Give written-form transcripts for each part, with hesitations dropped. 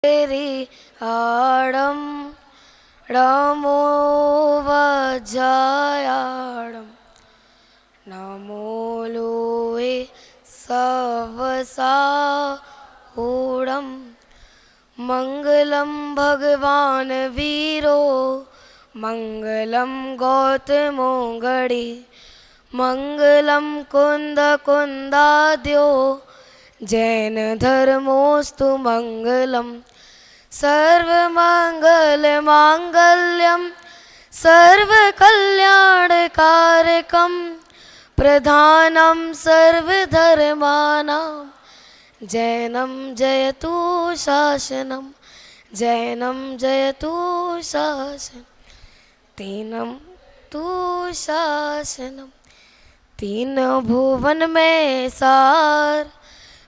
आडम नमो वज्रायाडम नमो लोहे सवसाहूढम मंगलम भगवान वीरो मंगलम गौतमो गणे मंगलम कुंद कुंदाद्यो जैन धर्मोस्तु मंगलम सर्वमंगल मांगल्यम सर्वकल्याणकारकम प्रधानम सर्वधर्मानां जैनम जयतु शासनम जैनम जयतु शासनम तीनम तु शासनम तीन भुवन में सार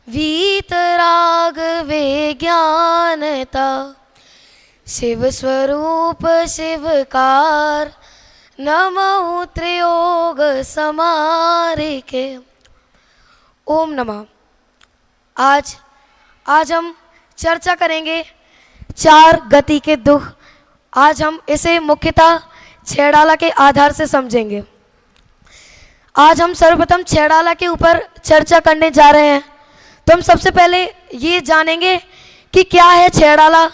वीतराग विज्ञानता शिव स्वरूप शिवकार नमो त्रियोग समारिके ओम नमः। आज हम चर्चा करेंगे चार गति के दुख। आज हम इसे मुख्यतः छैड़ाला के आधार से समझेंगे। आज हम सर्वप्रथम छैड़ाला के ऊपर चर्चा करने जा रहे हैं। तो हम सबसे पहले ये जानेंगे कि क्या है छैड़ाला,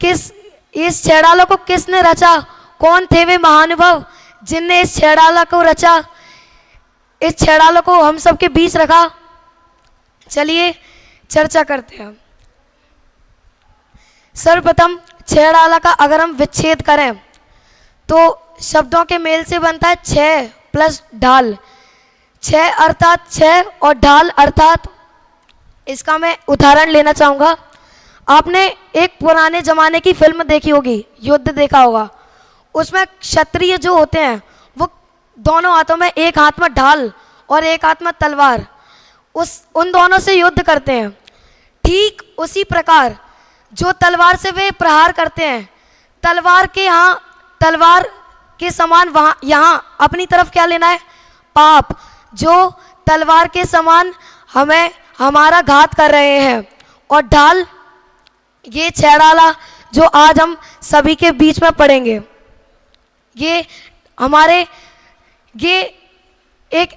इस छैड़ाला को किसने रचा, कौन थे वे महानुभाव जिनने इस छैड़ाला को रचा, इस छैड़ाला को हम सबके बीच रखा। चलिए चर्चा करते हैं। सर्वप्रथम छैड़ाला का अगर हम विच्छेद करें तो शब्दों के मेल से बनता है छह प्लस ढाल। छह अर्थात छह और ढाल अर्थात, इसका मैं उदाहरण लेना चाहूँगा। आपने एक पुराने ज़माने की फिल्म देखी होगी, युद्ध देखा होगा। उसमें क्षत्रिय जो होते हैं वो दोनों हाथों में, एक हाथ में ढाल और एक हाथ में तलवार, उन दोनों से युद्ध करते हैं। ठीक उसी प्रकार जो तलवार से वे प्रहार करते हैं, तलवार के समान वहाँ यहाँ अपनी तरफ क्या लेना है, पाप। जो तलवार के समान हमारा घात कर रहे हैं। और ढाल, ये छैड़ाला जो आज हम सभी के बीच में पढ़ेंगे, ये एक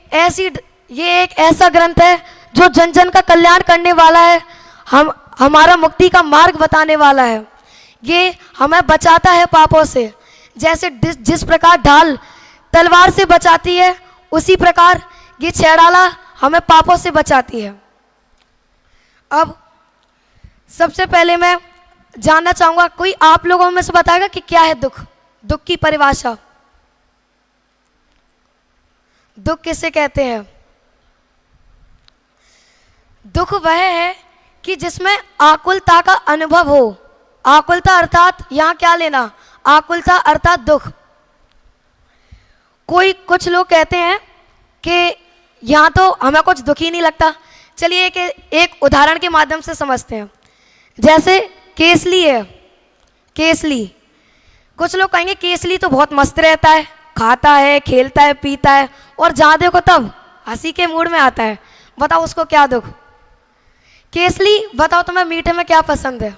ऐसा ग्रंथ है जो जन जन का कल्याण करने वाला है, हमारा मुक्ति का मार्ग बताने वाला है। ये हमें बचाता है पापों से। जैसे जिस प्रकार ढाल तलवार से बचाती है, उसी प्रकार ये छैड़ाला हमें पापों से बचाती है। अब सबसे पहले मैं जानना चाहूंगा, कोई आप लोगों में से बताएगा कि क्या है दुख, दुख की परिभाषा, दुख किसे कहते हैं? दुख वह है कि जिसमें आकुलता का अनुभव हो। आकुलता अर्थात यहाँ क्या लेना, आकुलता अर्थात दुख। कुछ लोग कहते हैं कि यहाँ तो हमें कुछ दुख ही नहीं लगता। चलिए एक उदाहरण के माध्यम से समझते हैं। जैसे केसली है, केसली, कुछ लोग कहेंगे केसली तो बहुत मस्त रहता है, खाता है, खेलता है, पीता है और जहाँ देखो तब हंसी के मूड में आता है। बताओ उसको क्या दुख? केसली, बताओ तुम्हें मीठे में क्या पसंद है?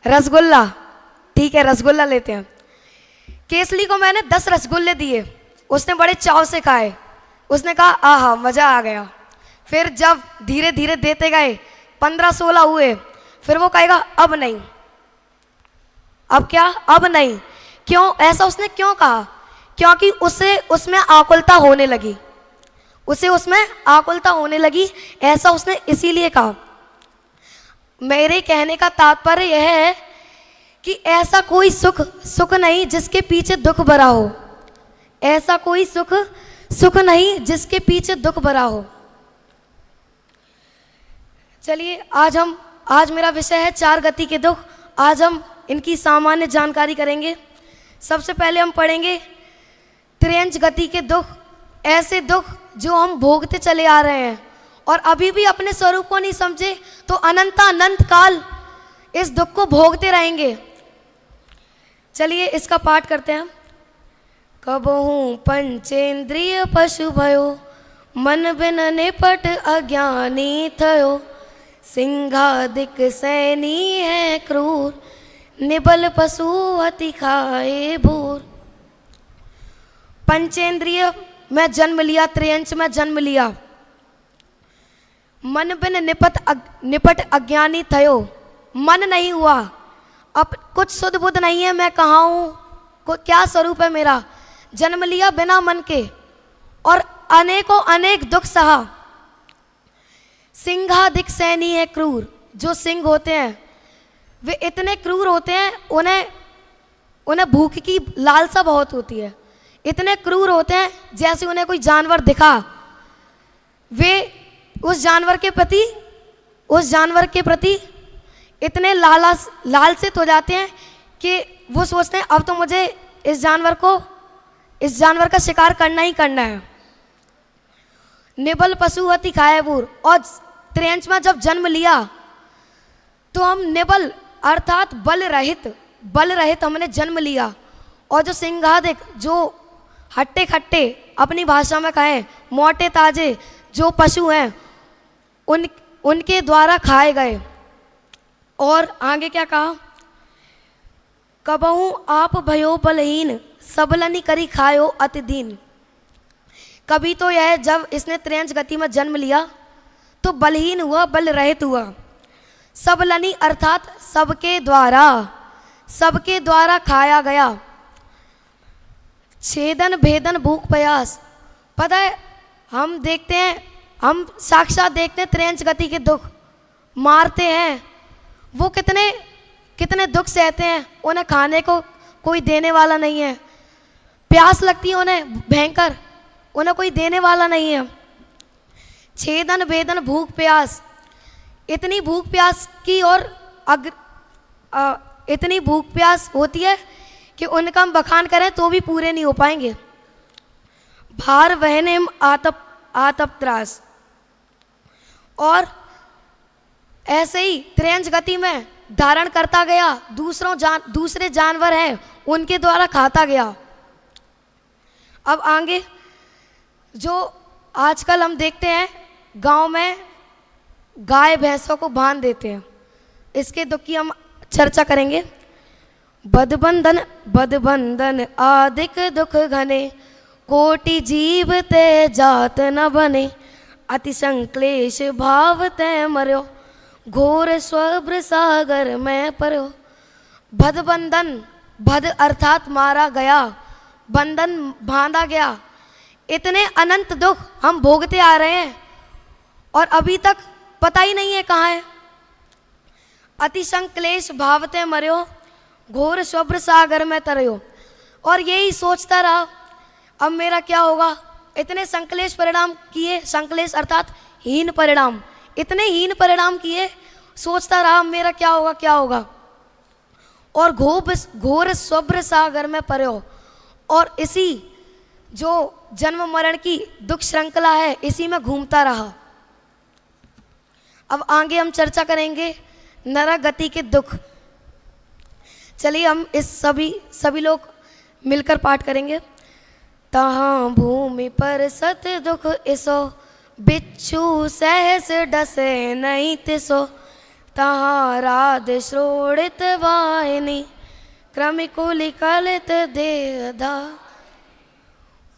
रसगुल्ला, ठीक है रसगुल्ला लेते हैं। केसली को मैंने 10 रसगुल्ले दिए, उसने बड़े चाव से खाए। उसने कहा आहा मज़ा आ गया। फिर जब धीरे धीरे देते गए 15-16 हुए, फिर वो कहेगा अब नहीं, अब क्या, अब नहीं। क्यों ऐसा उसने क्यों कहा? क्योंकि उसे उसमें आकुलता होने लगी, उसे उसमें आकुलता होने लगी, ऐसा उसने इसीलिए कहा। मेरे कहने का तात्पर्य यह है कि ऐसा कोई सुख नहीं जिसके पीछे दुख भरा हो। ऐसा कोई सुख नहीं जिसके पीछे दुख भरा हो। चलिए आज मेरा विषय है चार गति के दुख। आज हम इनकी सामान्य जानकारी करेंगे। सबसे पहले हम पढ़ेंगे त्रियंच गति के दुख। ऐसे दुख जो हम भोगते चले आ रहे हैं और अभी भी अपने स्वरूप को नहीं समझे तो अनंत काल इस दुख को भोगते रहेंगे। चलिए इसका पाठ करते हैं। कबहू पंचेंद्रिय पशु भयो मन बिन निपट अज्ञानी थयो सिंहादिक सैनी है क्रूर, निबल पशु अति खाए भूर। पंचेंद्रिय में जन्म लिया, त्रियंच में जन्म लिया, मन बिन निपट अज्ञानी थयो। मन नहीं हुआ, अब कुछ सुध बुध नहीं है, मैं कहाँ हूँ, क्या स्वरूप है मेरा। जन्म लिया बिना मन के और अनेकों अनेक दुख सहा। सिंहादिक सैनी है क्रूर, जो सिंह होते हैं वे इतने क्रूर होते हैं, उन्हें भूख की लालसा बहुत होती है। इतने क्रूर होते हैं, जैसे उन्हें कोई जानवर दिखा वे उस जानवर के प्रति इतने लालसित हो जाते हैं कि वो सोचते हैं अब तो मुझे इस जानवर का शिकार करना ही करना है। निबल पशु अति खाए भूर। और त्रियंच में जब जन्म लिया तो हम निबल अर्थात बल रहित हमने जन्म लिया। और जो सिंहादिक, जो हट्टे खट्टे, अपनी भाषा में कहें मोटे ताजे जो पशु हैं, उनके द्वारा खाए गए। और आगे क्या कहा, कबहू आप भयो बलहीन, सबलनी करी खायो अति दीन। कभी तो यह जब इसने त्रियंच गति में जन्म लिया तो बलहीन हुआ, बल रहित हुआ। सबलनी अर्थात सबके द्वारा खाया गया। छेदन भेदन भूख प्यास। पता है, हम देखते हैं, हम साक्षात देखते हैं त्रियंच गति के दुख, मारते हैं, वो कितने दुख सहते हैं, उन्हें खाने को कोई देने वाला नहीं है। प्यास लगती है उन्हें भयंकर, उन्हें कोई देने वाला नहीं है। छेदन भेदन भूख प्यास। इतनी भूख प्यास की और इतनी भूख प्यास होती है कि उनका हम बखान करें तो भी पूरे नहीं हो पाएंगे। भार वहने आतप त्रास। और ऐसे ही त्रियंच गति में धारण करता गया, दूसरे जानवर हैं उनके द्वारा खाता गया। अब आगे जो आजकल हम देखते हैं, गांव में गाय भैंसों को बांध देते हैं, इसके दुख की हम चर्चा करेंगे। बदबंधन आदिक दुख घने, कोटि जीव ते जात न बने। अति संक्लेश भाव ते मर्यो, घोर स्वभ्र सागर में पर्यो। बंधन, भद अर्थात मारा गया, बंधन बांधा गया। इतने अनंत दुख हम भोगते आ रहे हैं और अभी तक पता ही नहीं है कहाँ है। अति संक्लेश भावते मर्यो, घोर स्वभ्र सागर में तरयो। और यही सोचता रहा अब मेरा क्या होगा। इतने संक्लेश परिणाम किए, संक्लेश अर्थात हीन परिणाम, इतने हीन परिणाम किए, सोचता रहा मेरा क्या होगा क्या होगा। और घोर स्वभ्र सागर में पर्यो। और इसी जो जन्म मरण की दुख श्रृंखला है, इसी में घूमता रहा। अब आगे हम चर्चा करेंगे नरक गति के दुख। चलिए हम इस सभी लोग मिलकर पाठ करेंगे। तहाँ भूमि पर सत दुख इसो, बिच्छू सहस डसे नहीं तिसो। तहाँ राध श्रोणित वाहिनी, क्रमिकुलि कलित देहधा।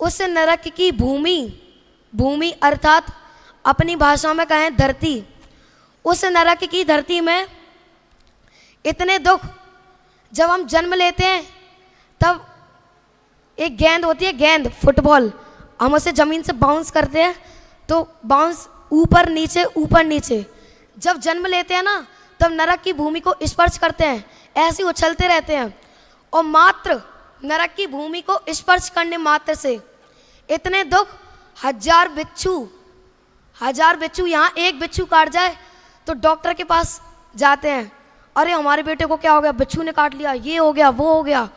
उस नरक की भूमि अर्थात अपनी भाषा में कहें धरती, उस नरक की धरती में इतने दुख। जब हम जन्म लेते हैं तब एक गेंद होती है, गेंद फुटबॉल, हम उसे ज़मीन से बाउंस करते हैं तो बाउंस ऊपर नीचे। जब जन्म लेते हैं ना तब नरक की भूमि को स्पर्श करते हैं, ऐसे उछलते रहते हैं। और मात्र नरक की भूमि को स्पर्श करने मात्र से इतने दुख, हजार बिच्छू, यहाँ एक बिच्छू काट जाए तो डॉक्टर के पास जाते हैं, अरे हमारे बेटे को क्या हो गया, बिच्छू ने काट लिया, ये हो गया वो हो गया।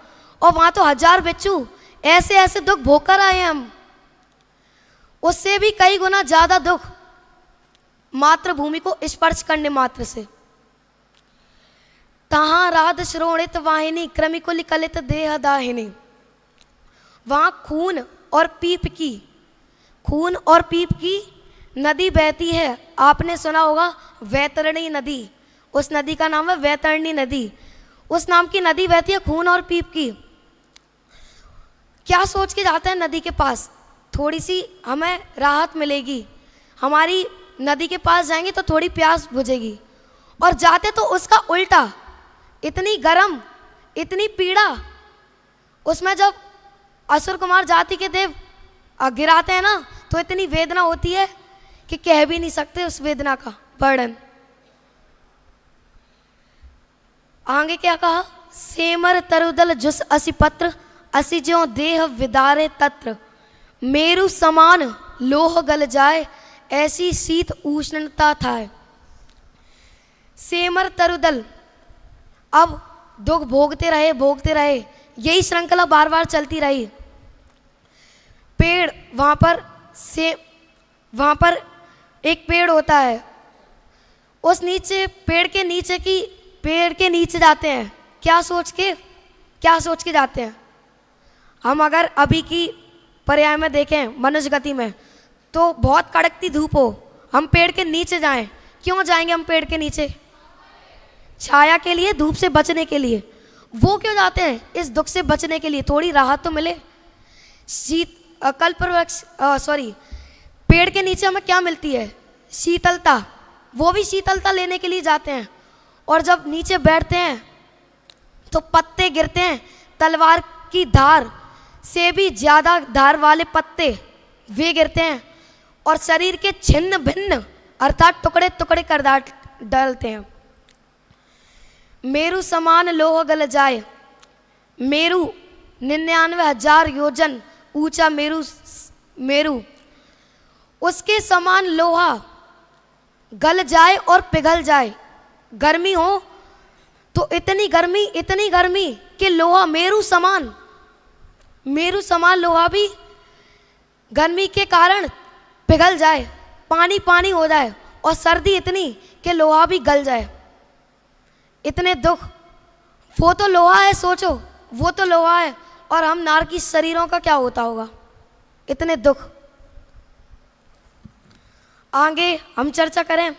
और वहाँ तो हजार बिच्छू, ऐसे दुख भोग कर आए हैं हम। उससे भी कई गुना ज़्यादा दुख मात्र भूमि को स्पर्श करने मात्र से। तहाँ राध श्रोणित वाहिनी, क्रमिकुलि कलित देह दाहिनी। वहाँ खून और पीप की नदी बहती है, आपने सुना होगा वैतरणी नदी, उस नदी का नाम है वैतरणी नदी। उस नाम की नदी बहती है खून और पीप की। क्या सोच के जाते हैं नदी के पास? थोड़ी सी हमें राहत मिलेगी, हमारी नदी के पास जाएंगे तो थोड़ी प्यास बुझेगी। और जाते तो उसका उल्टा, इतनी गरम, इतनी पीड़ा। उसमें जब असुर कुमार जाति के देव गिराते हैं ना, तो इतनी वेदना होती है कि कह भी नहीं सकते उस वेदना का वर्णन। आगे क्या कहा? सेमर तरुदल जुस असि पत्र, असि ज्यों देह विदारे तत्र, मेरु समान लोह गल जाए, ऐसी शीत उष्णता था। सेमर तरुदल, अब दुख भोगते रहे, यही श्रृंखला बार बार चलती रही। पेड़, वहां पर एक पेड़ होता है, उस नीचे पेड़ के नीचे जाते हैं। क्या सोच के जाते हैं? हम अगर अभी की पर्याय में देखें, मनुष्य गति में, तो बहुत कड़कती धूप हो, हम पेड़ के नीचे जाएं। क्यों जाएंगे हम पेड़ के नीचे? छाया के लिए, धूप से बचने के लिए। वो क्यों जाते हैं? इस दुख से बचने के लिए, थोड़ी राहत तो मिले। पेड़ के नीचे हमें क्या मिलती है? शीतलता। वो भी शीतलता लेने के लिए जाते हैं। और जब नीचे बैठते हैं तो पत्ते गिरते हैं, तलवार की धार से भी ज्यादा धार वाले पत्ते वे गिरते हैं, और शरीर के छिन्न भिन्न अर्थात टुकड़े टुकड़े कर डालते हैं। मेरु समान लोह गल जाए, मेरु 99,000 योजन ऊंचा मेरु, उसके समान लोहा गल जाए और पिघल जाए। गर्मी हो तो इतनी गर्मी कि लोहा मेरु समान लोहा भी गर्मी के कारण पिघल जाए, पानी हो जाए। और सर्दी इतनी कि लोहा भी गल जाए। इतने दुख। वो तो लोहा है, सोचो, वो तो लोहा है, और हम नारकी शरीरों का क्या होता होगा? इतने दुख। आगे हम चर्चा करें।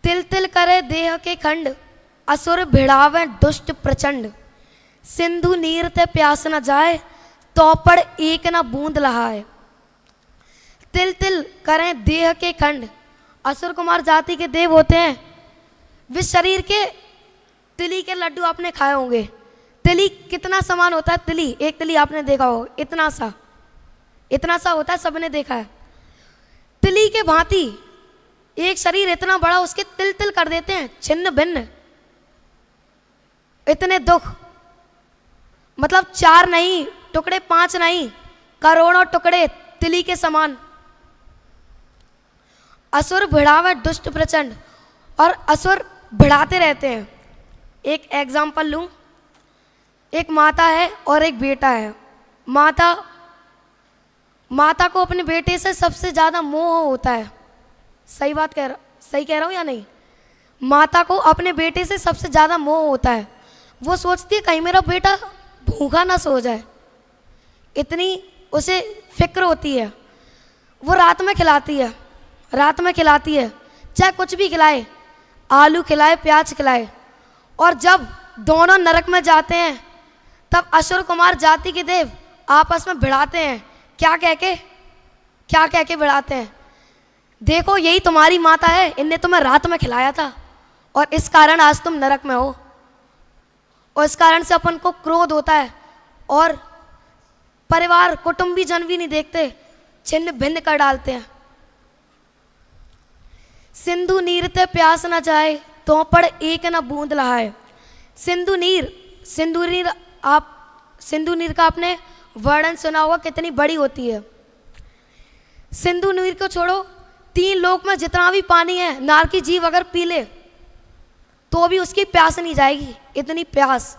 तिल तिल करे देह के खंड, असुर भिड़ावे दुष्ट प्रचंड, सिंधु नीर ते प्यास न जाए, तो पड़ एक न बूंद लहाए। तिल तिल करें देह के खंड, असुर कुमार जाति के देव होते हैं। वे शरीर के तिली के लड्डू आपने खाए होंगे। तिली कितना समान होता है? तिली, एक तिली आपने देखा होगा, इतना सा होता है, सबने देखा है। तिली के भांति एक शरीर इतना बड़ा, उसके तिल तिल कर देते हैं, छिन्न भिन्न। इतने दुख, मतलब 4 नहीं टुकड़े, 5 नहीं, करोड़ों टुकड़े तिली के समान। असुर भिड़ावे दुष्ट प्रचंड, और असुर भिड़ाते रहते हैं। एक एग्जाम्पल लूं, एक माता है और एक बेटा है। माता को अपने बेटे से सबसे ज्यादा मोह होता है। सही कह रहा हूं या नहीं? माता को अपने बेटे से सबसे ज्यादा मोह होता है। वो सोचती है कहीं मेरा बेटा भूखा ना सो जाए, इतनी उसे फिक्र होती है। वो रात में खिलाती है, चाहे कुछ भी खिलाए, आलू खिलाए, प्याज खिलाए। और जब दोनों नरक में जाते हैं, तब असुर कुमार जाति के देव आपस में भिड़ाते हैं। क्या कह के भिड़ाते हैं? देखो, यही तुम्हारी माता है, इनने तुम्हें रात में खिलाया था, और इस कारण आज तुम नरक में हो। और इस कारण से अपन को क्रोध होता है, और परिवार कुटुंबी जन भी नहीं देखते, छिन्न भिन्न कर डालते हैं। सिंधु नीर ते प्यास न जाए, तो पड़ एक न बूंद लहाए। सिंधु नीर का आपने वर्णन सुना होगा, कितनी बड़ी होती है। सिंधु नीर को छोड़ो, 3 लोक में जितना भी पानी है, नारकी जीव अगर पी ले तो भी उसकी प्यास नहीं जाएगी, इतनी प्यास।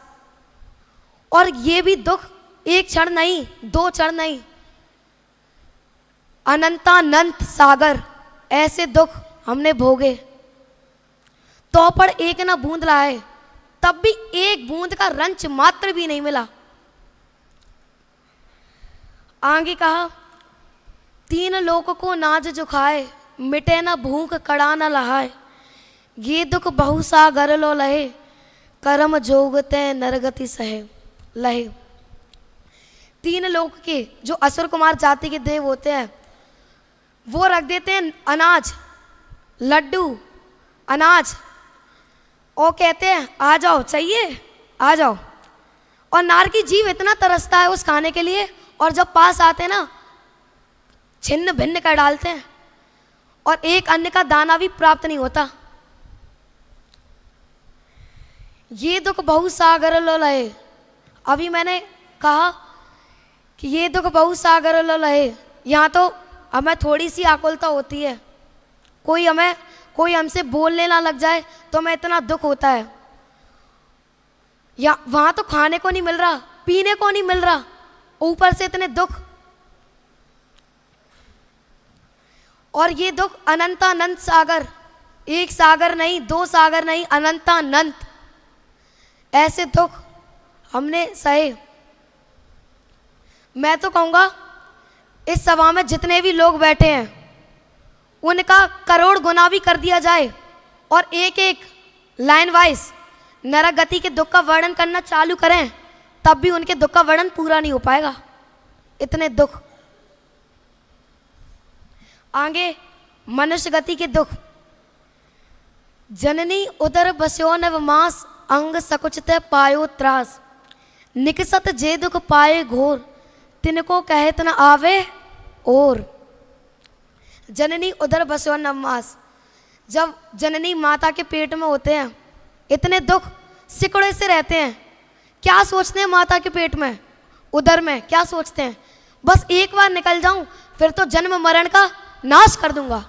और ये भी दुख एक क्षण नहीं, 2 क्षण नहीं, अनंतानंत सागर ऐसे दुख हमने भोगे। तो पर एक ना बूंद लाए, तब भी एक बूंद का रंच मात्र भी नहीं मिला। आगे कहा, तीन लोक को नाज जो खाए, मिटे न भूख कड़ा न लहाए। ये दुख बहु सागर लो लहे, कर्म जोगते नरगति सहे लहे। तीन लोक के जो असुर कुमार जाति के देव होते हैं वो रख देते हैं अनाज, लड्डू, अनाज, और कहते हैं आ जाओ, चाहिए आ जाओ। और नारकी जीव इतना तरसता है उस खाने के लिए, और जब पास आते हैं ना छिन्न भिन्न कर डालते हैं, और एक अन्न का दाना भी प्राप्त नहीं होता। ये दुख बहु सागर लो लहे। अभी मैंने कहा कि ये दुख बहु सागर लो लहे। यहाँ तो हमें थोड़ी सी आकुलता होती है, कोई हमसे बोलने ना लग जाए तो हमें इतना दुख होता है। या वहाँ तो खाने को नहीं मिल रहा, पीने को नहीं मिल रहा, ऊपर से इतने दुख। और ये दुख अनंतानंत सागर, एक सागर नहीं, दो सागर नहीं, अनंतानंत ऐसे दुख हमने सहे। मैं तो कहूँगा इस सभा में जितने भी लोग बैठे हैं उनका करोड़ गुना भी कर दिया जाए और एक एक लाइन वाइज नरक गति के दुख का वर्णन करना चालू करें, तब भी उनके दुख का वर्णन पूरा नहीं हो पाएगा, इतने दुख। आगे मनुष्य गति के दुख। जननी उदर बस्यो नवमास, अंग सकुचते पायो त्रास। निकसत जे दुख पाए घोर, तिनको कहत न आवे और। जननी उदर बस्यो नवमास, जब जननी माता के पेट में होते हैं इतने दुख सिकुड़े से रहते हैं। क्या सोचते हैं माता के पेट में, उदर में क्या सोचते हैं? बस एक बार निकल जाऊं फिर तो जन्म मरण का नाश कर दूंगा,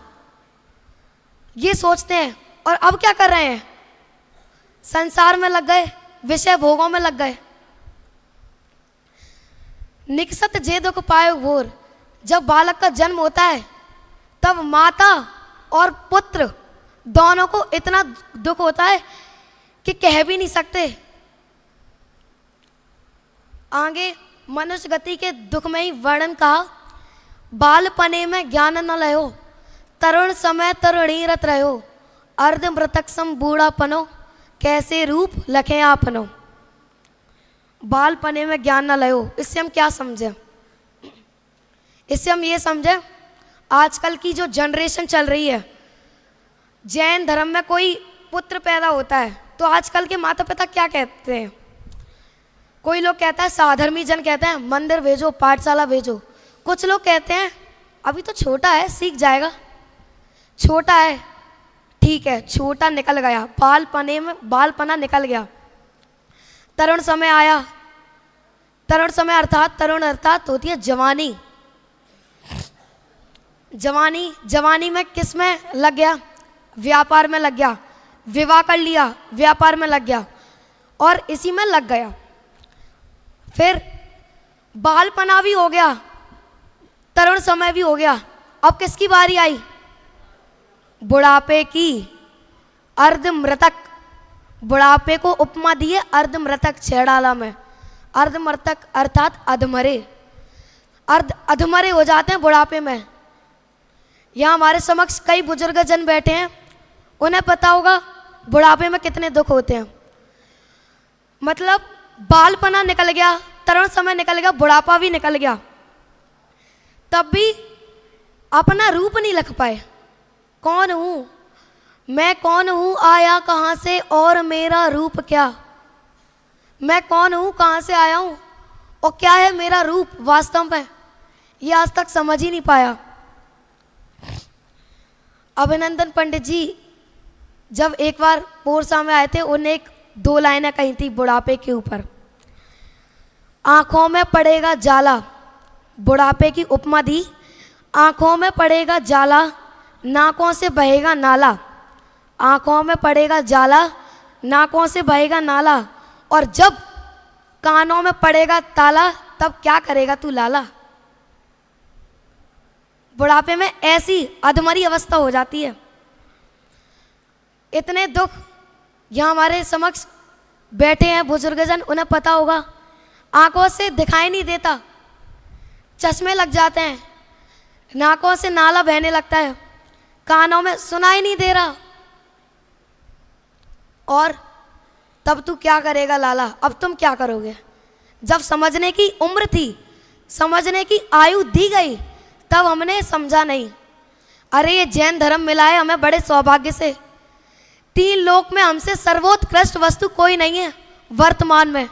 ये सोचते हैं। और अब क्या कर रहे हैं? संसार में लग गए, विषय भोगों में लग गए। निकसत जे दुख पाए घोर, जब बालक का जन्म होता है तब माता और पुत्र दोनों को इतना दुख होता है कि कह भी नहीं सकते। आगे मनुष्य गति के दुख में ही वर्णन कहा, बालपने में ज्ञान न लयो, तरुण समय तरुणी रत रहो। अर्ध मृतक सम बूढ़ापनो, कैसे रूप लखे आपनो। बालपने में ज्ञान न लयो, इससे हम क्या समझे? इससे हम ये समझे आजकल की जो जनरेशन चल रही है, जैन धर्म में कोई पुत्र पैदा होता है तो आजकल के माता पिता क्या कहते हैं? कोई लोग कहता है, साधर्मी जन कहते हैं मंदिर भेजो, पाठशाला भेजो। कुछ लोग कहते हैं अभी तो छोटा है, सीख जाएगा, छोटा है, ठीक है, छोटा निकल गया, बालपने में बालपना निकल गया, तरुण समय आया। तरुण समय अर्थात तरुण अर्थात होती है जवानी। जवानी में किस में लग गया? व्यापार में लग गया, विवाह कर लिया, व्यापार में लग गया और इसी में लग गया। फिर बालपना भी हो गया, तरुण समय भी हो गया। अब किसकी बारी आई? बुढ़ापे की। अर्ध मृतक, बुढ़ापे को उपमा दी है अर्ध मृतक छेड़ाला में। अर्ध मृतक अर्थात अधमरे, अधमरे हो जाते हैं बुढ़ापे में। यहाँ हमारे समक्ष कई बुजुर्ग जन बैठे हैं, उन्हें पता होगा बुढ़ापे में कितने दुख होते हैं। मतलब बालपना निकल गया, तरुण समय निकल गया, बुढ़ापा भी निकल गया, तब भी अपना रूप नहीं लख पाए। कौन हूँ मैं, कौन हूँ, आया कहाँ से और मेरा रूप क्या? मैं कौन हूँ, कहाँ से आया हूँ और क्या है मेरा रूप वास्तव में, ये आज तक समझ ही नहीं पाया। अभिनंदन पंडित जी जब एक बार पोरसा में आए थे, उन्हें एक दो लाइनें कही थी बुढ़ापे के ऊपर। आंखों में पड़ेगा जाला, बुढ़ापे की उपमा दी। आंखों में पड़ेगा जाला, नाकों से बहेगा नाला। आंखों में पड़ेगा जाला, नाकों से बहेगा नाला। और जब कानों में पड़ेगा ताला, तब क्या करेगा तू लाला? बुढ़ापे में ऐसी अधमरी अवस्था हो जाती है। इतने दुख यहाँ हमारे समक्ष बैठे हैं बुजुर्गजन, उन्हें पता होगा। आंखों से दिखाई नहीं देता, चश्मे लग जाते हैं, नाकों से नाला बहने लगता है, कानों में सुनाई नहीं दे रहा। और तब तू क्या करेगा लाला, अब तुम क्या करोगे? जब समझने की उम्र थी, समझने की आयु दी गई, तब हमने समझा नहीं। अरे ये जैन धर्म मिला है हमें बड़े सौभाग्य से। 3 लोक में हमसे सर्वोत्कृष्ट वस्तु कोई नहीं है वर्तमान में।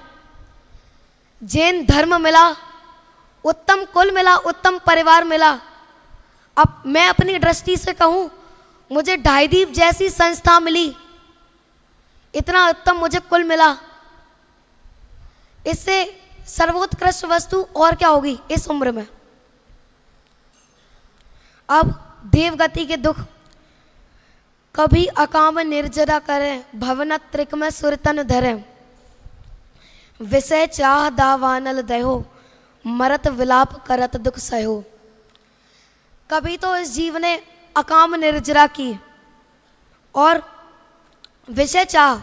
जैन धर्म मिला, उत्तम कुल मिला, उत्तम परिवार मिला। अब मैं अपनी दृष्टि से कहूँ, मुझे ढाईदीप जैसी संस्था मिली, इतना उत्तम मुझे कुल मिला। इससे सर्वोत्कृष्ट वस्तु और क्या होगी इस उम्र में। अब देवगति के दुख, कभी अकाम निर्जरा करें, भवन त्रिक में सुरतन धरें, विषय चाह दावानल दहो, मरत विलाप करत दुख सहो। कभी तो इस जीव ने अकाम निर्जरा की और विषय चाह,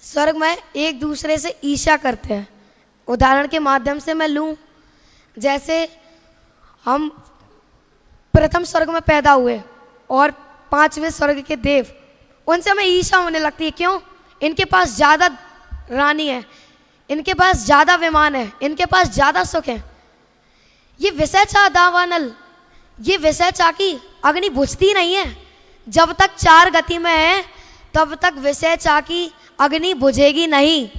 स्वर्ग में एक दूसरे से ईर्ष्या करते हैं। उदाहरण के माध्यम से मैं लूँ, जैसे हम प्रथम स्वर्ग में पैदा हुए और 5वें स्वर्ग के देव, उनसे हमें ईर्ष्या होने लगती है। क्यों? इनके पास ज़्यादा रानी है, इनके पास ज़्यादा विमान है, इनके पास ज़्यादा सुख है। ये विषय चाह दावानल, ये विषय चाह की अग्नि बुझती नहीं है। जब तक 4 गति में है तब तक विषय चाह की अग्नि बुझेगी नहीं।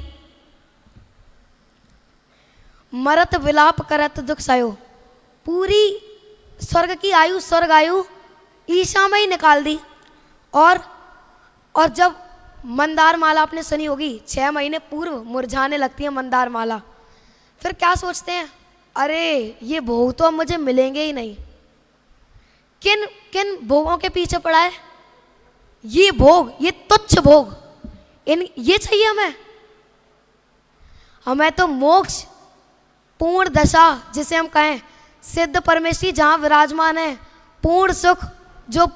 मरत विलाप करत दुख सयो, पूरी स्वर्ग की आयु, स्वर्ग आयु ईर्ष्या में ही निकाल दी। और जब मंदार माला आपने सुनी होगी, 6 महीने पूर्व मुरझाने लगती है मंदार माला, फिर क्या सोचते हैं, अरे ये भोग तो अब मुझे मिलेंगे ही नहीं। किन किन भोगों के पीछे पड़ा है? ये भोग, ये तुच्छ भोग, ये चाहिए हमें। हमें तो मोक्ष, पूर्ण दशा जिसे हम कहें, सिद्ध परमेश्वरी जहाँ विराजमान है, पूर्ण सुख जो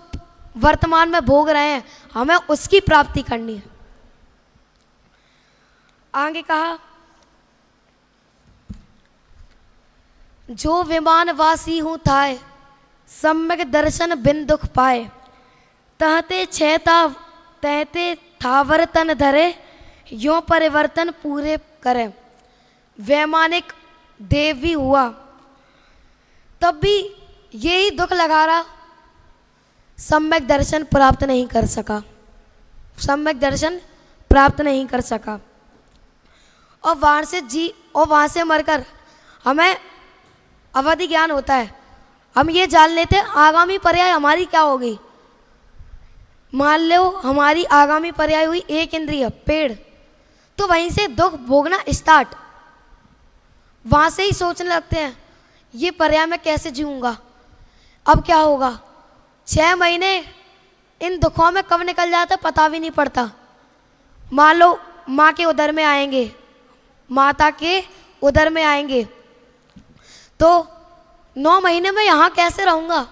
वर्तमान में भोग रहे हैं, हमें उसकी प्राप्ति करनी है। आगे कहा, जो विमान वासी हूँ थाए, सम्यक दर्शन बिन दुख पाए, तहते छेता तहते थावर तन धरे, यो परिवर्तन पूरे करे। वैमानिक देव भी हुआ तब भी यही दुख लगा रहा, सम्यक दर्शन प्राप्त नहीं कर सका, सम्यक दर्शन प्राप्त नहीं कर सका। और वहाँ से मरकर हमें अवधि ज्ञान होता है। हम ये जान लेते हैं आगामी पर्याय हमारी क्या होगी। मान लो हमारी आगामी पर्याय हुई 1 इंद्रिय पेड़, तो वहीं से दुख भोगना स्टार्ट। वहाँ से ही सोचने लगते हैं ये पर्याय मैं कैसे जीऊँगा, अब क्या होगा। 6 महीने इन दुखों में कब निकल जाता पता भी नहीं पड़ता। मान लो माँ के उदर में आएंगे, माता के उदर में आएंगे, तो 9 महीने में यहाँ कैसे रहूँगा।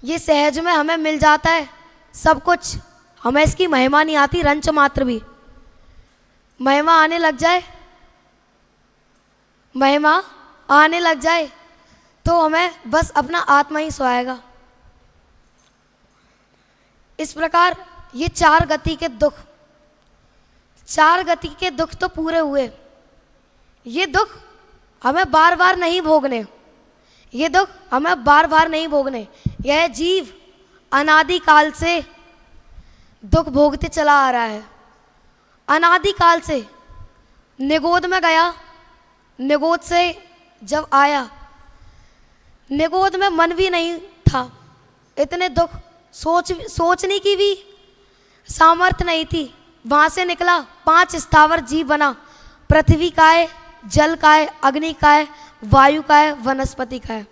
ये सहज में हमें मिल जाता है सब कुछ, हमें इसकी महिमा नहीं आती, रंच मात्र भी। महिमा आने लग जाए, महिमा आने लग जाए तो हमें बस अपना आत्मा ही सोएगा। इस प्रकार ये 4 गति के दुख, 4 गति के दुख तो पूरे हुए। ये दुख हमें बार बार नहीं भोगने, ये दुख हमें बार बार नहीं भोगने। यह जीव अनादिकाल से दुख भोगते चला आ रहा है, अनादिकाल से। निगोद में गया, निगोद से जब आया, निगोद में मन भी नहीं था, इतने दुख सोचने की भी सामर्थ्य नहीं थी। वहाँ से निकला, 5 स्थावर जीव बना, पृथ्वी का है, जल का है, अग्नि का है, वायु का है, वनस्पति का है।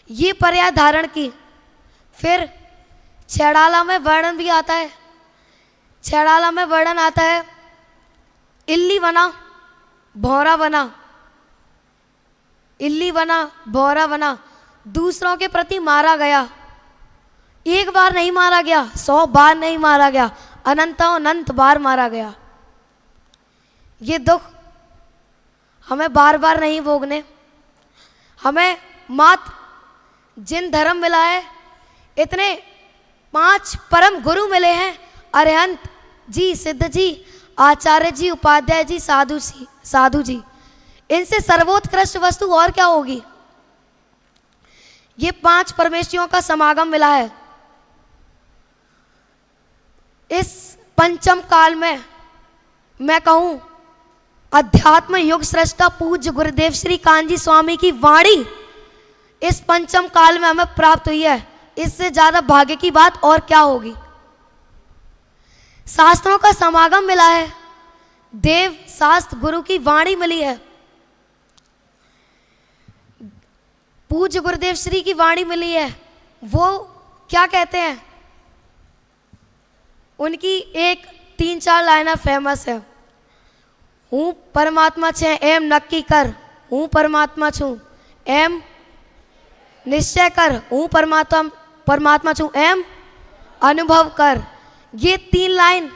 ये पर्याय धारण की। फिर छैड़ाला में वर्णन भी आता है, छैड़ाला में वर्णन आता है, इल्ली बना, भौरा बना, इल्ली बना, भौरा बना, दूसरों के प्रति मारा गया। एक बार नहीं मारा गया, 100 बार नहीं मारा गया, अनंत बार मारा गया। ये दुख हमें बार बार नहीं भोगने। हमें मात्र जिन धर्म मिला है, इतने 5 परम गुरु मिले हैं, अरिहंत जी, सिद्ध जी, आचार्य जी, उपाध्याय जी, साधु जी। इनसे सर्वोत्कृष्ट वस्तु और क्या होगी? ये 5 परमेश्वरियों का समागम मिला है। इस पंचम काल में मैं कहूं, अध्यात्म युग सृष्टा पूज्य गुरुदेव श्री कान्जी स्वामी की वाणी इस पंचम काल में हमें प्राप्त हुई है। इससे ज्यादा भाग्य की बात और क्या होगी? शास्त्रों का समागम मिला है, देव शास्त्र गुरु की वाणी मिली है, पूज्य गुरुदेव श्री की वाणी मिली है। वो क्या कहते हैं? उनकी एक 3-4 लाइनें फेमस है। हूँ परमात्मा छे एम नक्की कर, हूँ परमात्मा छू एम निश्चय कर, हूँ परमात्मा छू एम अनुभव कर। ये 3 लाइन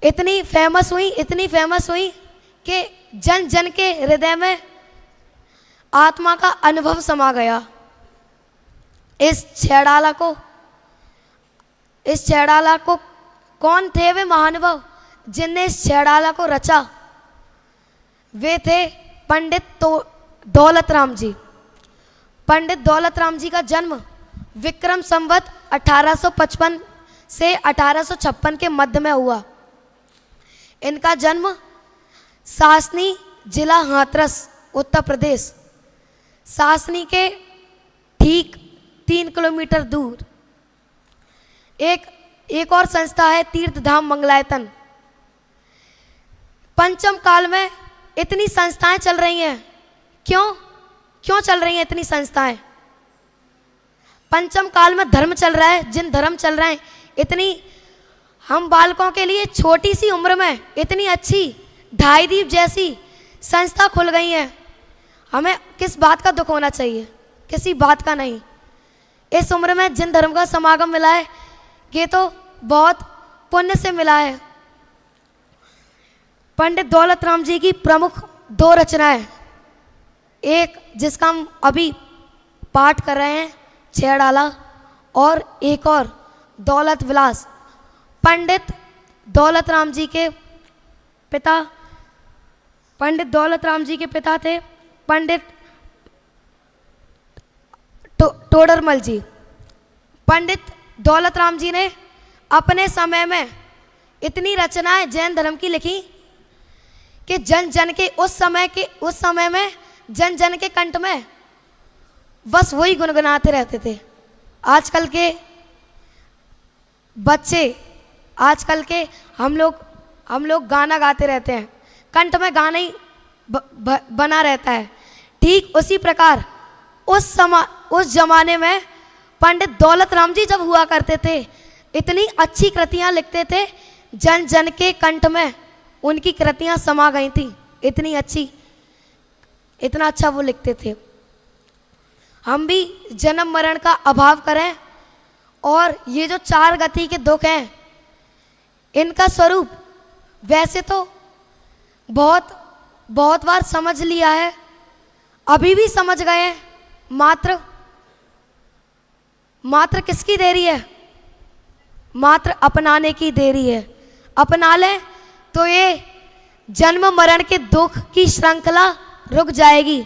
इतनी फेमस हुई कि जन जन के हृदय में आत्मा का अनुभव समा गया। इस छेड़ाला को कौन थे वे महानुभाव जिनने इस छेड़ाला को रचा? वे थे पंडित दौलत राम जी। पंडित दौलत राम जी का जन्म विक्रम संवत 1855 से 1856 के मध्य में हुआ। इनका जन्म सासनी जिला हाथरस उत्तर प्रदेश, सासनी के ठीक 3 किलोमीटर दूर एक और संस्था है तीर्थ धाम मंगलायतन। पंचम काल में इतनी संस्थाएं चल रही हैं। क्यों चल रही हैं इतनी संस्थाएं? पंचम काल में धर्म चल रहा है, जिन धर्म चल रहे हैं, इतनी हम बालकों के लिए छोटी सी उम्र में इतनी अच्छी ढाई दीप जैसी संस्था खुल गई है। हमें किस बात का दुख होना चाहिए? किसी बात का नहीं। इस उम्र में जिन धर्म का समागम मिला है, ये तो बहुत पुण्य से मिला है। पंडित दौलत राम जी की प्रमुख 2 रचनाएं, एक जिसका हम अभी पाठ कर रहे हैं छेड़ाला, और एक और दौलत विलास। पंडित दौलत राम जी के पिता थे पंडित टोडरमल जी। पंडित दौलत राम जी ने अपने समय में इतनी रचनाएं जैन धर्म की लिखी कि जन जन के उस समय में जन जन के कंठ में बस वही गुनगुनाते रहते थे। आजकल के बच्चे, आजकल के हम लोग गाना गाते रहते हैं, कंठ में गाना ही बना रहता है। ठीक उसी प्रकार उस जमाने में पंडित दौलत राम जी जब हुआ करते थे, इतनी अच्छी कृतियां लिखते थे, जन जन के कंठ में उनकी कृतियां समा गई थी। इतना अच्छा वो लिखते थे। हम भी जन्म मरण का अभाव करें और ये जो 4 गति के दुख हैं, इनका स्वरूप वैसे तो बहुत बार समझ लिया है, अभी भी समझ गए हैं, मात्र किसकी देरी है? मात्र अपनाने की देरी है। अपना लें तो ये जन्म मरण के दुख की श्रृंखला रुक जाएगी।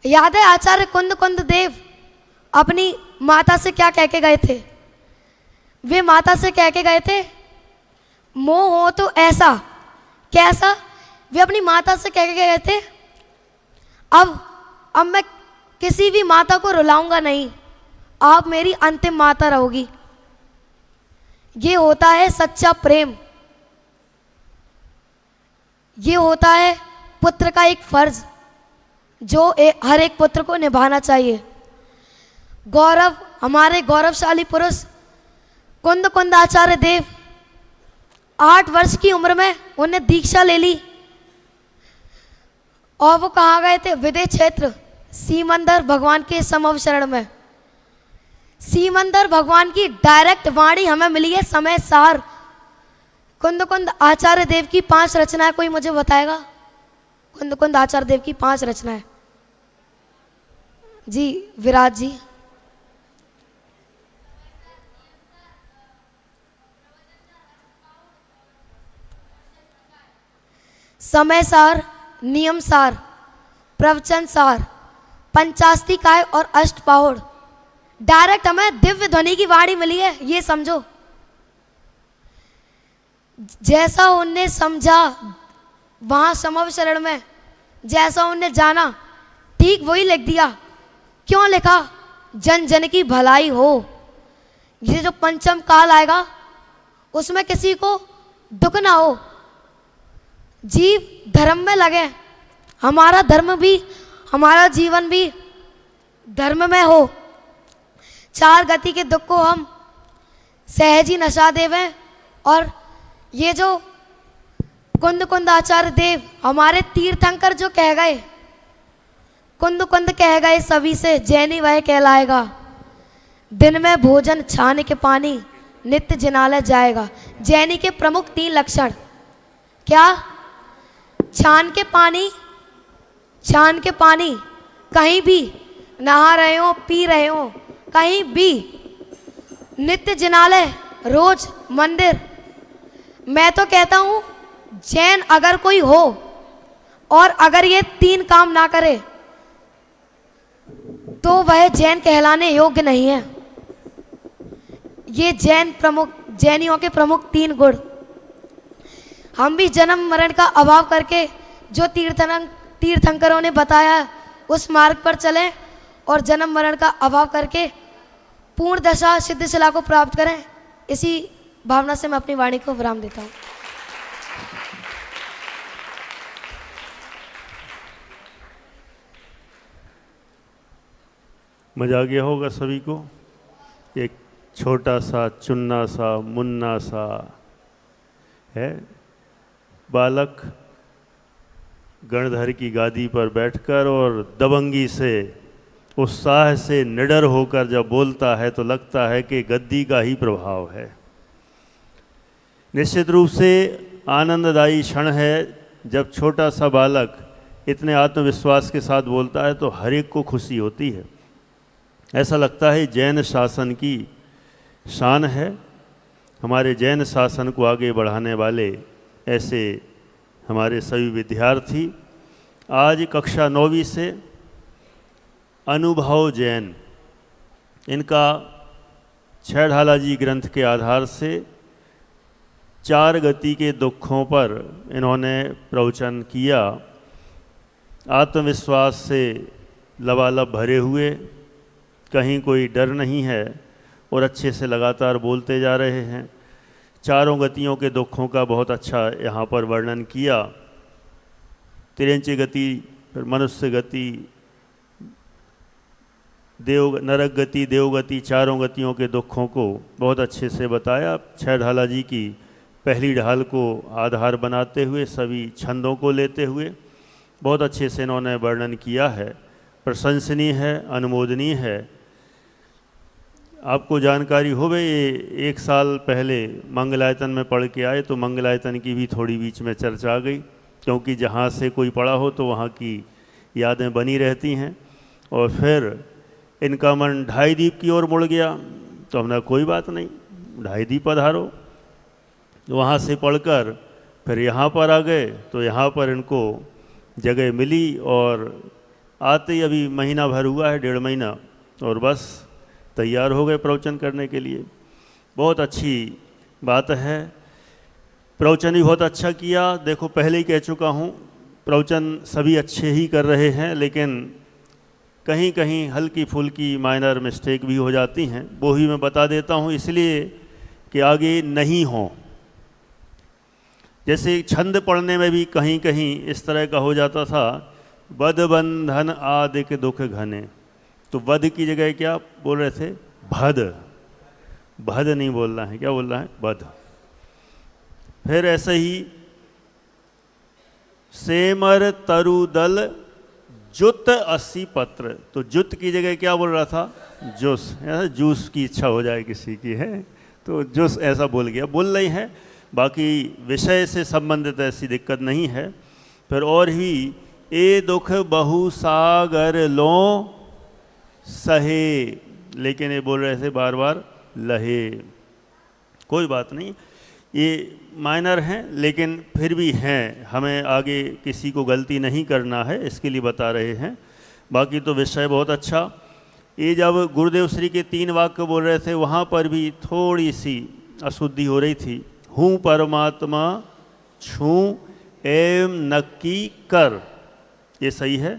याद है आचार्य कुंद देव अपनी माता से क्या कह के गए थे? वे माता से कह के गए थे, मोह हो तो ऐसा कैसा? वे अपनी माता से कह के गए थे, अब मैं किसी भी माता को रुलाऊंगा नहीं, आप मेरी अंतिम माता रहोगी। ये होता है सच्चा प्रेम, ये होता है पुत्र का एक फर्ज जो हर एक पुत्र को निभाना चाहिए। हमारे गौरवशाली पुरुष कुंद आचार्य देव 8 वर्ष की उम्र में उन्हें दीक्षा ले ली और वो कहाँ गए थे? विदेह क्षेत्र सीमंदर भगवान के समव शरण में। सीमंदर भगवान की डायरेक्ट वाणी हमें मिली है समय सार, कुंद कुंद आचार्य देव की 5 रचनाएं कोई मुझे बताएगा? कुंद कुंद आचार्य देव की 5 रचनाएं। जी विराट जी। समय सार, नियम सार, प्रवचन सार, पंचास्ती काय और अष्टपाहुड़। डायरेक्ट हमें दिव्य ध्वनि की वाणी मिली है, ये समझो। जैसा उनने समझा वहां समव शरण में, जैसा उनने जाना ठीक वही लिख दिया। क्यों लिखा? जन जन की भलाई हो। ये जो पंचम काल आएगा उसमें किसी को दुख ना हो, जीव धर्म में लगे, हमारा धर्म भी, हमारा जीवन भी धर्म में हो। 4 गति के दुख को हम सहज ही नशा देवें। और ये जो कुंद कुंद आचार्य देव हमारे तीर्थंकर जो कह गए, कुंद कुंद कह गए सभी से जैनी वह कहलाएगा। दिन में भोजन छान के पानी, नित्य जिनालय जाएगा। जैनी के प्रमुख 3 लक्षण क्या? छान के पानी, छान के पानी कहीं भी नहा रहे हो, पी रहे हो, कहीं भी। नित्य जिनालय, रोज मंदिर। मैं तो कहता हूं जैन अगर कोई हो और अगर ये 3 काम ना करे तो वह जैन कहलाने योग्य नहीं है। ये जैनियों के प्रमुख 3 गुण। हम भी जन्म मरण का अभाव करके जो तीर्थंकरों ने बताया उस मार्ग पर चलें और जन्म मरण का अभाव करके पूर्ण दशा सिद्ध शिला को प्राप्त करें। इसी भावना से मैं अपनी वाणी को विराम देता हूँ। मजा आ गया होगा सभी को। एक छोटा सा चुन्ना सा मुन्ना सा है बालक गणधर की गादी पर बैठकर और दबंगी से, उत्साह से निडर होकर जब बोलता है तो लगता है कि गद्दी का ही प्रभाव है। निश्चित रूप से आनंददायी क्षण है जब छोटा सा बालक इतने आत्मविश्वास के साथ बोलता है तो हर एक को खुशी होती है। ऐसा लगता है जैन शासन की शान है। हमारे जैन शासन को आगे बढ़ाने वाले ऐसे हमारे सभी विद्यार्थी आज कक्षा 9वीं से अनुभव जैन, इनका छेढ़ाला जी ग्रंथ के आधार से 4 गति के दुखों पर इन्होंने प्रवचन किया। आत्मविश्वास से लबालब भरे हुए, कहीं कोई डर नहीं है और अच्छे से लगातार बोलते जा रहे हैं। 4 गतियों के दुखों का बहुत अच्छा यहाँ पर वर्णन किया। तिरंची गति, फिर मनुष्य गति, नरक गति, देवगति, 4 गतियों के दुखों को बहुत अच्छे से बताया। छेढ़ाला जी की पहली ढाल को आधार बनाते हुए, सभी छंदों को लेते हुए बहुत अच्छे से इन्होंने वर्णन किया है। प्रशंसनीय है, अनुमोदनीय है। आपको जानकारी हो गई, ये 1 साल पहले मंगलायतन में पढ़ के आए तो मंगलायतन की भी थोड़ी बीच में चर्चा आ गई, क्योंकि जहाँ से कोई पढ़ा हो तो वहाँ की यादें बनी रहती हैं। और फिर इनका मन ढाई दीप की ओर मुड़ गया तो हमने कोई बात नहीं, ढाई दीप पधारो। वहाँ से पढ़कर फिर यहाँ पर आ गए तो यहाँ पर इनको जगह मिली और आते ही अभी महीना भर हुआ है, 1.5 महीना, और बस तैयार हो गए प्रवचन करने के लिए। बहुत अच्छी बात है। प्रवचन भी बहुत अच्छा किया। देखो पहले ही कह चुका हूँ, प्रवचन सभी अच्छे ही कर रहे हैं, लेकिन कहीं कहीं हल्की फुल्की माइनर मिस्टेक भी हो जाती हैं। वो ही मैं बता देता हूँ इसलिए कि आगे नहीं हो। जैसे छंद पढ़ने में भी कहीं कहीं इस तरह का हो जाता था, बद बंधन आदिक दुख घने, तो वध की जगह क्या बोल रहे थे? भद। भद नहीं बोलना है, क्या बोलना है? बध। फिर ऐसे ही सेमर तरुदल जुत 80 पत्र, तो जुत की जगह क्या बोल रहा था? जूस। जूस की इच्छा हो जाए किसी की है तो जूस ऐसा बोल गया। बोल रही हैं बाकी विषय से संबंधित ऐसी दिक्कत नहीं है। फिर और ही ए दुख बहु सागर लो सहे, लेकिन ये बोल रहे थे बार बार लहे। कोई बात नहीं, ये माइनर हैं लेकिन फिर भी हैं, हमें आगे किसी को गलती नहीं करना है, इसके लिए बता रहे हैं। बाकी तो विषय बहुत अच्छा। ये जब गुरुदेव श्री के 3 वाक्य बोल रहे थे वहाँ पर भी थोड़ी सी अशुद्धि हो रही थी। हूँ परमात्मा छूँ एवं नक्की कर, ये सही है।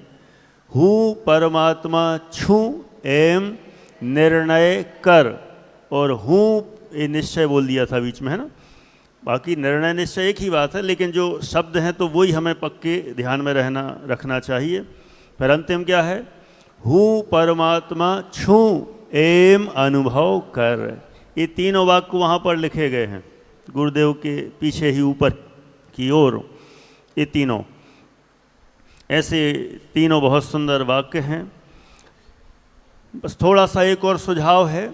हूँ परमात्मा छूँ एवं निर्णय कर, और हूँ ये निश्चय बोल दिया था बीच में, है ना। बाकी निर्णय निश्चय एक ही बात है, लेकिन जो शब्द हैं तो वही हमें पक्के ध्यान में रखना चाहिए। फिर अंतिम क्या है, हूँ परमात्मा छूँ एम अनुभव कर। ये तीनों वाक्य वहाँ पर लिखे गए हैं गुरुदेव के पीछे ही ऊपर की ओर। ये तीनों ऐसे तीनों बहुत सुंदर वाक्य हैं। बस थोड़ा सा एक और सुझाव है।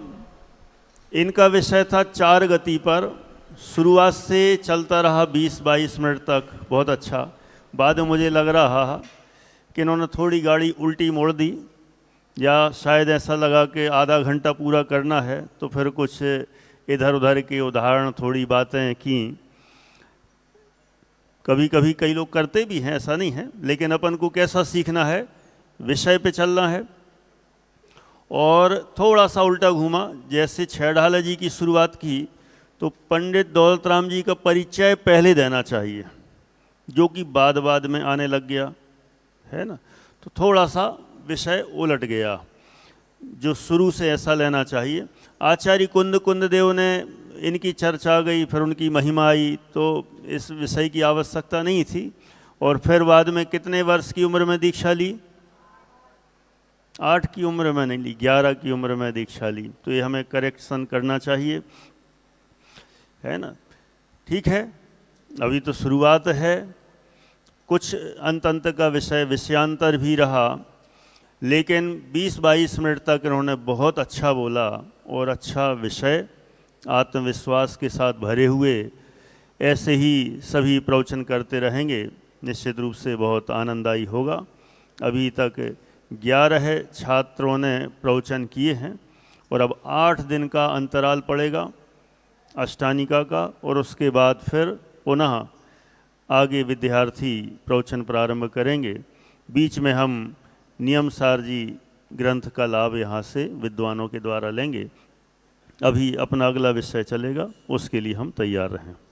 इनका विषय था 4 गति पर, शुरुआत से चलता रहा 20-22 मिनट तक, बहुत अच्छा। बाद में मुझे लग रहा कि इन्होंने थोड़ी गाड़ी उल्टी मोड़ दी, या शायद ऐसा लगा कि आधा घंटा पूरा करना है, तो फिर कुछ इधर उधर के उदाहरण, थोड़ी बातें की। कभी कभी कई लोग करते भी हैं, ऐसा नहीं है, लेकिन अपन को कैसा सीखना है, विषय पे चलना है। और थोड़ा सा उल्टा घूमा, जैसे छैढाला जी की शुरुआत की तो पंडित दौलत राम जी का परिचय पहले देना चाहिए, जो कि बाद में आने लग गया है ना। तो थोड़ा सा विषय उलट गया, जो शुरू से ऐसा लेना चाहिए। आचार्य कुंद देव ने इनकी चर्चा गई, फिर उनकी महिमा आई, तो इस विषय की आवश्यकता नहीं थी। और फिर बाद में कितने वर्ष की उम्र में दीक्षा ली? 8 की उम्र में नहीं ली, 11 की उम्र में दीक्षा ली। तो ये हमें करेक्शन करना चाहिए, है ना। ठीक है, अभी तो शुरुआत है, कुछ अंत का विषय विषयांतर भी रहा, लेकिन 20-22 मिनट तक इन्होंने बहुत अच्छा बोला और अच्छा विषय आत्मविश्वास के साथ भरे हुए ऐसे ही सभी प्रवचन करते रहेंगे, निश्चित रूप से बहुत आनंददायी होगा। अभी तक 11 छात्रों ने प्रवचन किए हैं और अब 8 दिन का अंतराल पड़ेगा अष्टानिका का, और उसके बाद फिर पुनः आगे विद्यार्थी प्रवचन प्रारंभ करेंगे। बीच में हम नियमसार जी ग्रंथ का लाभ यहाँ से विद्वानों के द्वारा लेंगे। अभी अपना अगला विषय चलेगा, उसके लिए हम तैयार रहें।